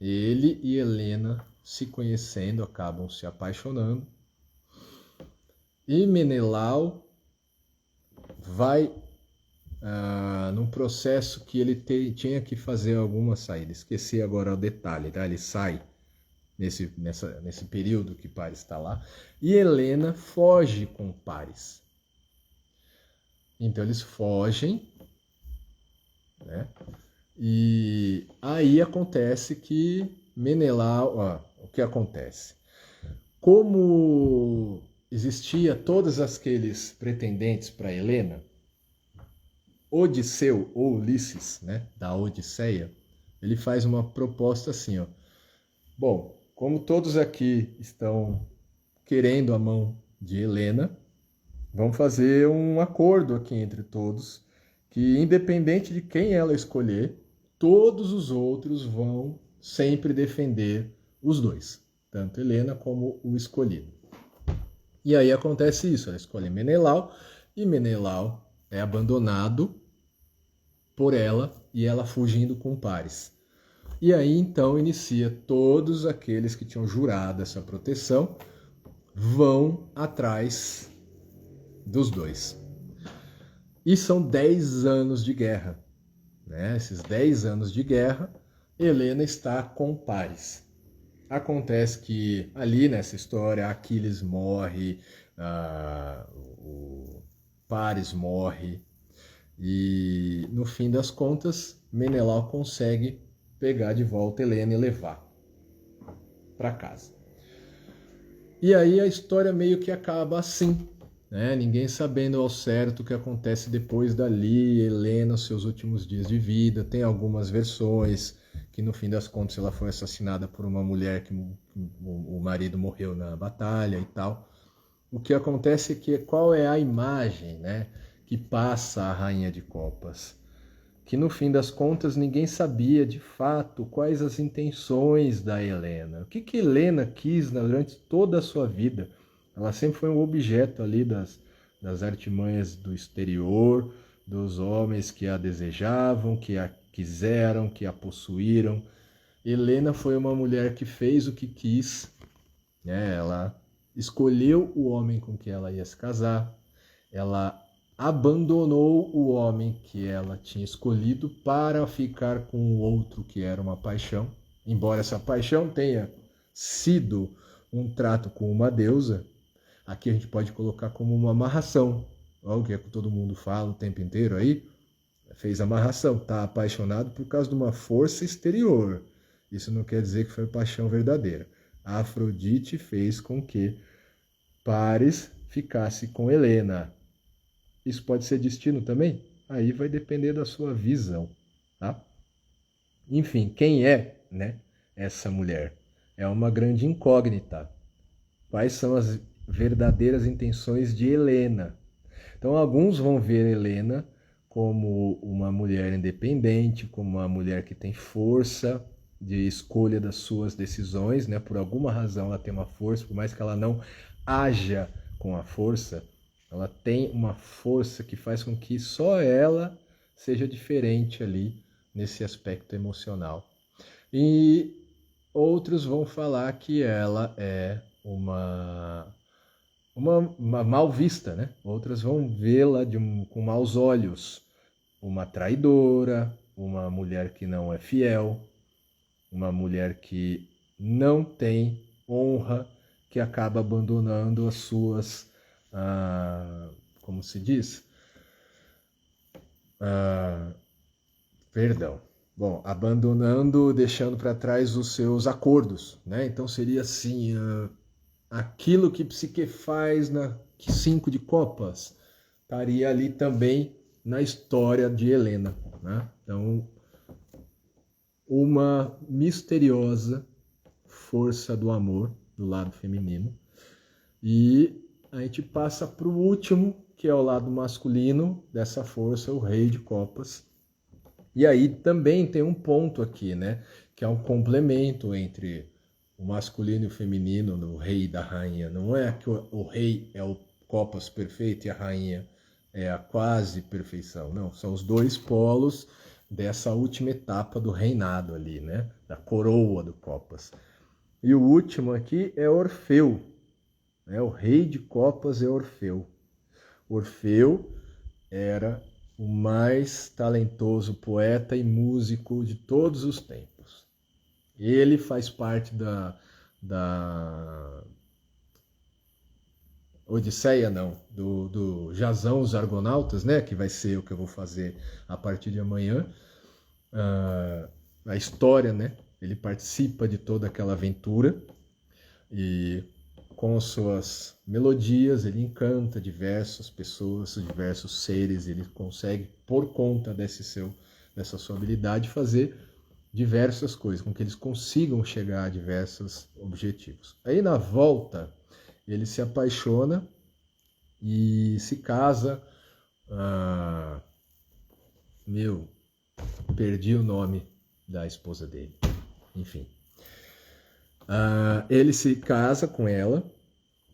S1: ele e Helena se conhecendo, acabam se apaixonando. E Menelau vai num processo que ele tinha que fazer alguma saída. Esqueci agora o detalhe, tá? Ele sai nesse período que Paris está lá. E Helena foge com Paris. Então eles fogem, né? E aí acontece que Menelau... o que acontece? Como existia todos aqueles pretendentes para Helena, Odisseu, ou Ulisses, né, da Odisseia, ele faz uma proposta assim, ó. Bom, como todos aqui estão querendo a mão de Helena, vamos fazer um acordo aqui entre todos, que independente de quem ela escolher, todos os outros vão sempre defender os dois, tanto Helena como o escolhido. E aí acontece isso, ela escolhe Menelau, e Menelau é abandonado por ela e ela fugindo com Paris. E aí então inicia todos aqueles que tinham jurado essa proteção vão atrás dos dois. E são 10 anos de guerra, né? Esses 10 anos de guerra, Helena está com Paris. Acontece que ali nessa história Aquiles morre, o Paris morre, e no fim das contas Menelau consegue pegar de volta Helena e levar para casa. E aí a história meio que acaba assim, né? Ninguém sabendo ao certo o que acontece depois dali, Helena, seus últimos dias de vida. Tem algumas versões que no fim das contas ela foi assassinada por uma mulher que o marido morreu na batalha e tal. O que acontece é que qual é a imagem, né, que passa a Rainha de Copas? Que no fim das contas ninguém sabia de fato quais as intenções da Helena. O que Helena quis durante toda a sua vida? Ela sempre foi um objeto ali das artimanhas do exterior, dos homens que a desejavam, que a quiseram, que a possuíram. Helena foi uma mulher que fez o que quis, né? Ela escolheu o homem com que ela ia se casar, ela abandonou o homem que ela tinha escolhido para ficar com o outro que era uma paixão, embora essa paixão tenha sido um trato com uma deusa. Aqui a gente pode colocar como uma amarração. Olha o que é que todo mundo fala o tempo inteiro aí. Fez amarração, está apaixonado por causa de uma força exterior. Isso não quer dizer que foi paixão verdadeira. A Afrodite fez com que Paris ficasse com Helena. Isso pode ser destino também? Aí vai depender da sua visão, tá? Enfim, quem é, né, essa mulher? É uma grande incógnita. Quais são as verdadeiras intenções de Helena? Então, alguns vão ver Helena como uma mulher independente, como uma mulher que tem força de escolha das suas decisões, né? Por alguma razão ela tem uma força, por mais que ela não haja com a força, ela tem uma força que faz com que só ela seja diferente ali nesse aspecto emocional. E outros vão falar que ela é uma mal vista, né? Outras vão vê-la com maus olhos. Uma traidora, uma mulher que não é fiel, uma mulher que não tem honra, que acaba abandonando as suas, como se diz? Bom, abandonando, deixando para trás os seus acordos, né? Então seria assim, aquilo que Psique faz na 5 de copas, estaria ali também na história de Helena, né? Então, uma misteriosa força do amor do lado feminino. E a gente passa para o último, que é o lado masculino dessa força, o rei de copas. E aí também tem um ponto aqui, né? Que é um complemento entre o masculino e o feminino no rei e da rainha. Não é que o rei é o copas perfeito e a rainha é a quase perfeição. Não, são os dois polos dessa última etapa do reinado ali, né? Da coroa do copas. E o último aqui é Orfeu. Né? O rei de copas é Orfeu. Orfeu era o mais talentoso poeta e músico de todos os tempos. Ele faz parte da Odisseia, não, do Jasão, os Argonautas, né, que vai ser o que eu vou fazer a partir de amanhã. A história, né, ele participa de toda aquela aventura e com suas melodias ele encanta diversas pessoas, diversos seres, ele consegue, por conta dessa sua habilidade, fazer diversas coisas, com que eles consigam chegar a diversos objetivos. Aí na volta, ele se apaixona e se casa. Perdi o nome da esposa dele. Enfim. Ele se casa com ela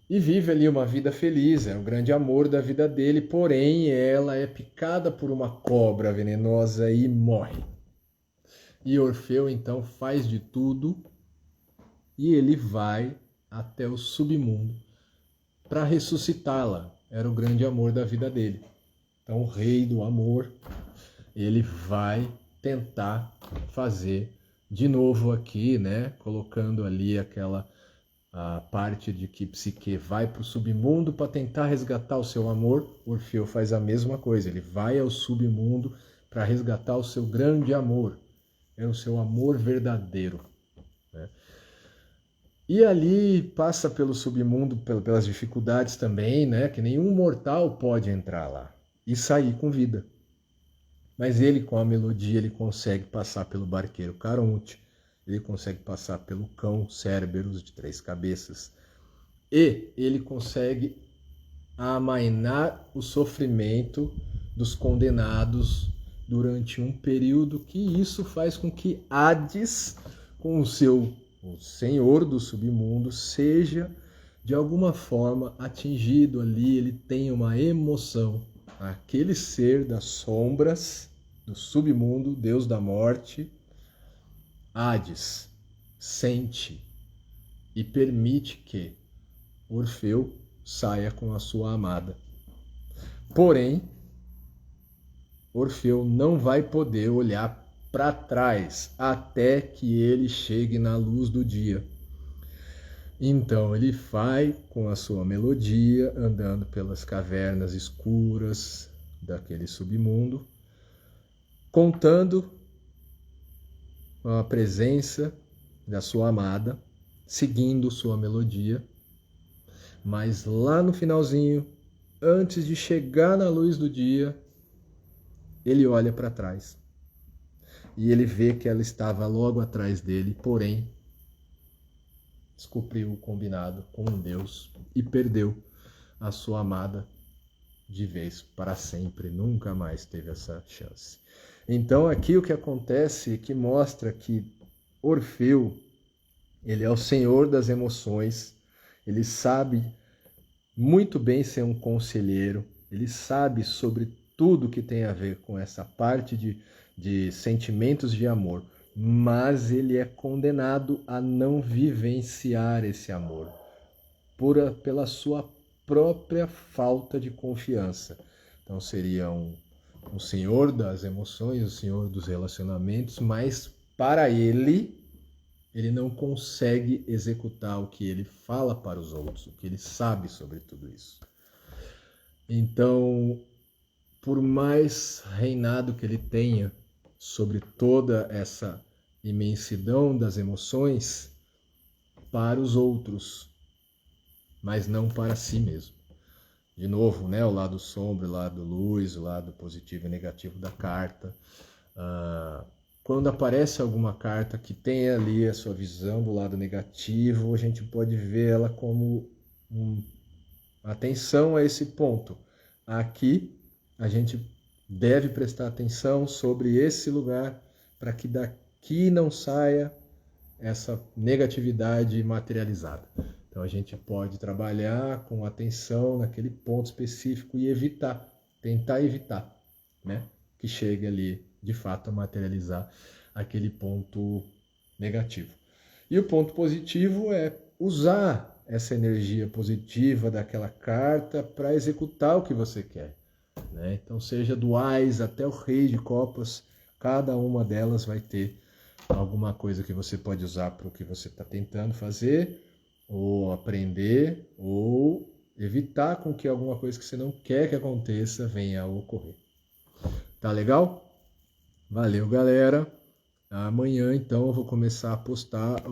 S1: e vive ali uma vida feliz, é o grande amor da vida dele, porém ela é picada por uma cobra venenosa e morre. E Orfeu então faz de tudo e ele vai até o submundo para ressuscitá-la. Era o grande amor da vida dele. Então o rei do amor, ele vai tentar fazer de novo aqui, né? Colocando ali a parte de que Psique vai para o submundo para tentar resgatar o seu amor. Orfeu faz a mesma coisa, ele vai ao submundo para resgatar o seu grande amor, é o seu amor verdadeiro, né? E ali passa pelo submundo, pelas dificuldades também, né? Que nenhum mortal pode entrar lá e sair com vida. Mas ele, com a melodia, ele consegue passar pelo barqueiro Caronte, ele consegue passar pelo cão Cerberus de 3 cabeças, e ele consegue amainar o sofrimento dos condenados durante um período que isso faz com que Hades, com o senhor do submundo, seja de alguma forma atingido ali, ele tem uma emoção. Aquele ser das sombras, do submundo, Deus da morte, Hades, sente e permite que Orfeu saia com a sua amada. Porém, Orfeu não vai poder olhar para trás até que ele chegue na luz do dia. Então ele vai com a sua melodia, andando pelas cavernas escuras daquele submundo, contando a presença da sua amada, seguindo sua melodia. Mas lá no finalzinho, antes de chegar na luz do dia, ele olha para trás e ele vê que ela estava logo atrás dele, porém descumpriu o combinado com um Deus e perdeu a sua amada de vez para sempre, nunca mais teve essa chance. Então aqui o que acontece é que mostra que Orfeu, ele é o senhor das emoções, ele sabe muito bem ser um conselheiro, ele sabe sobre tudo que tem a ver com essa parte de sentimentos de amor, mas ele é condenado a não vivenciar esse amor pela sua própria falta de confiança. Então seria um senhor das emoções, um senhor dos relacionamentos, mas para ele não consegue executar o que ele fala para os outros, o que ele sabe sobre tudo isso. Então, por mais reinado que ele tenha sobre toda essa imensidão das emoções, para os outros, mas não para si mesmo. De novo, né, o lado sombra, o lado luz, o lado positivo e negativo da carta. Quando aparece alguma carta que tem ali a sua visão do lado negativo, a gente pode ver ela como atenção a esse ponto. Aqui a gente deve prestar atenção sobre esse lugar para que daqui não saia essa negatividade materializada. Então a gente pode trabalhar com atenção naquele ponto específico e tentar evitar, né, que chegue ali de fato a materializar aquele ponto negativo. E o ponto positivo é usar essa energia positiva daquela carta para executar o que você quer, né? Então seja do Ás até o Rei de Copas, cada uma delas vai ter alguma coisa que você pode usar para o que você está tentando fazer, ou aprender, ou evitar com que alguma coisa que você não quer que aconteça venha a ocorrer. Tá legal? Valeu, galera. Amanhã, então, eu vou começar a postar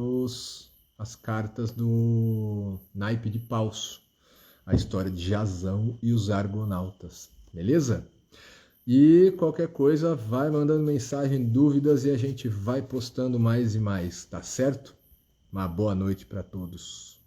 S1: as cartas do naipe de Paus, a história de Jasão e os Argonautas, beleza? E qualquer coisa, vai mandando mensagem, dúvidas e a gente vai postando mais e mais, tá certo? Uma boa noite para todos.